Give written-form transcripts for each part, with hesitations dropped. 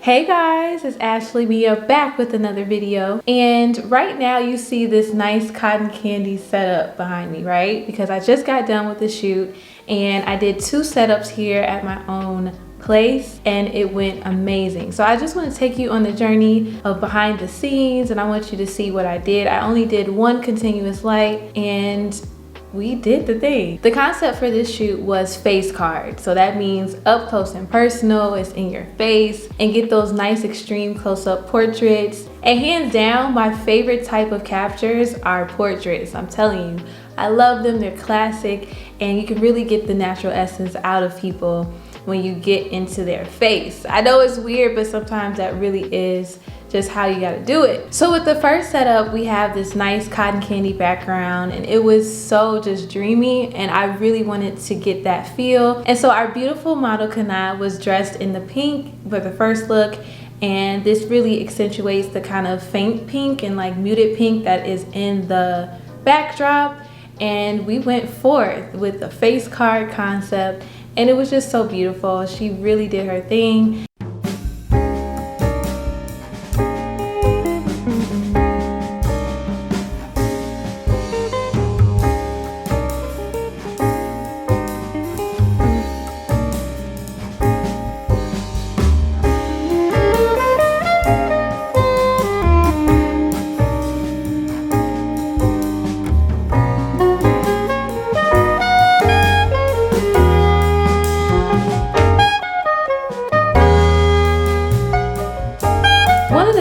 Hey guys, it's Ashley Mia back with another video. And right now you see this nice cotton candy setup behind me, right? Because I just got done with the shoot and I did 2 setups here at my own place and it went amazing. So I just want to take you on the journey of behind the scenes and I want you to see what I did. I only did 1 continuous light and we did the thing. The concept for this shoot was face card. So that means up close and personal, it's in your face, and get those nice extreme close-up portraits. And hands down, my favorite type of captures are portraits. I'm telling you, I love them, they're classic, and you can really get the natural essence out of people when you get into their face. I know it's weird, but sometimes that really is just how you gotta do it. So with the first setup, we have this nice cotton candy background and it was so just dreamy and I really wanted to get that feel. And so our beautiful model Kana was dressed in the pink for the first look, and this really accentuates the kind of faint pink and like muted pink that is in the backdrop. And we went forth with the face card concept and it was just so beautiful. She really did her thing.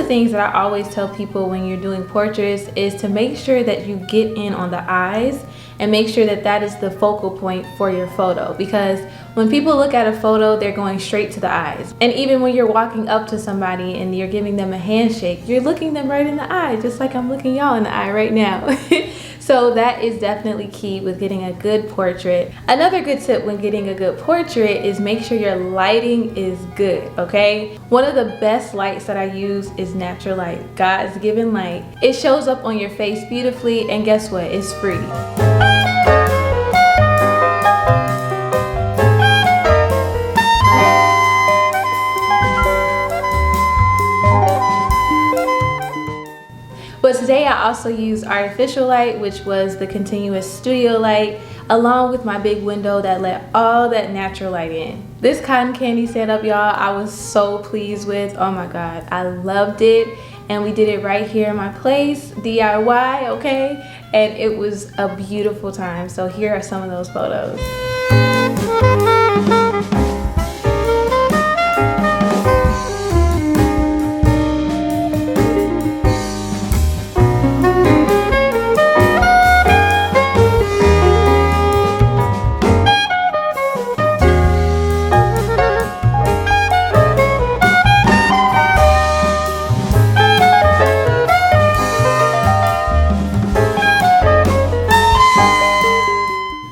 Things that I always tell people when you're doing portraits is to make sure that you get in on the eyes and make sure that that is the focal point for your photo, because when people look at a photo, they're going straight to the eyes. And even when you're walking up to somebody and you're giving them a handshake, you're looking them right in the eye, just like I'm looking y'all in the eye right now. So that is definitely key with getting a good portrait. Another good tip when getting a good portrait is make sure your lighting is good, okay? One of the best lights that I use is natural light, God's given light. It shows up on your face beautifully, and guess what? It's free. But today I also used artificial light, which was the continuous studio light, along with my big window that let all that natural light in. This cotton candy setup, y'all, I was so pleased with. Oh my God, I loved it. And we did it right here in my place, DIY, okay? And it was a beautiful time. So here are some of those photos.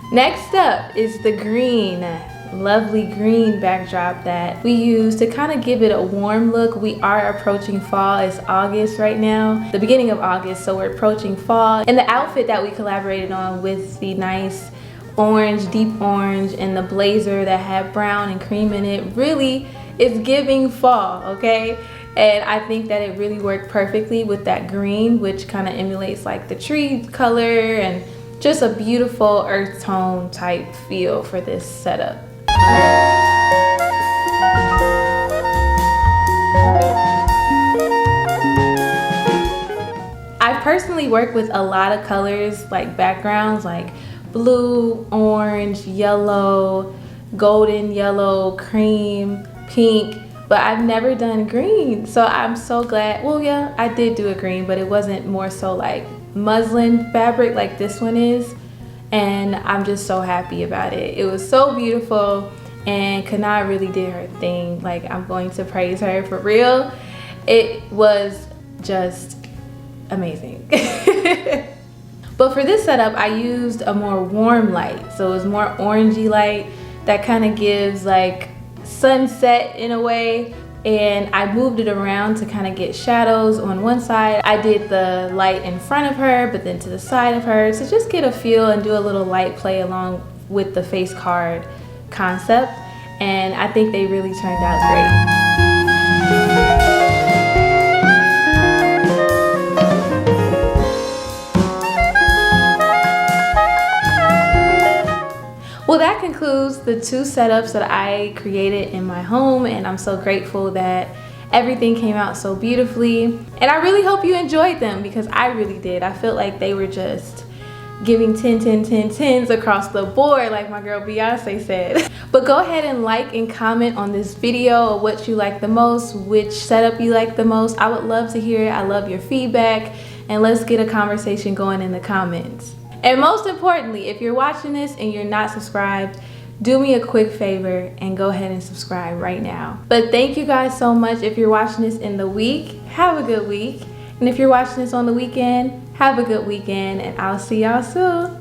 Next up is the green, lovely green backdrop that we use to kind of give it a warm look. We are approaching fall. It's August right now, the beginning of August, so we're approaching fall. And the outfit that we collaborated on with the nice orange, deep orange, and the blazer that had brown and cream in it really is giving fall, okay? And I think that it really worked perfectly with that green, which kind of emulates like the tree color and just a beautiful earth tone type feel for this setup. I personally work with a lot of colors, like backgrounds like blue, orange, yellow, golden yellow, cream, pink, but I've never done green. So I'm so glad. Well, yeah, I did do a green, but it wasn't more so like muslin fabric like this one is, and I'm just so happy about it. It was so beautiful and Kana really did her thing. Like, I'm going to praise her for real. It was just amazing. But for this setup I used a more warm light, so it was more orangey light that kind of gives like sunset in a way, and I moved it around to kind of get shadows on one side. I did the light in front of her, but then to the side of her, to just get a feel and do a little light play along with the face card concept. And I think they really turned out great. the 2 setups that I created in my home, and I'm so grateful that everything came out so beautifully. And I really hope you enjoyed them, because I really did. I felt like they were just giving 10, 10, 10, 10s across the board, like my girl Beyonce said. But go ahead and like and comment on this video of what you like the most, which setup you like the most. I would love to hear it. I love your feedback, and let's get a conversation going in the comments. And most importantly, if you're watching this and you're not subscribed, do me a quick favor and go ahead and subscribe right now. But thank you guys so much. If you're watching this in the week, have a good week. And if you're watching this on the weekend, have a good weekend, and I'll see y'all soon.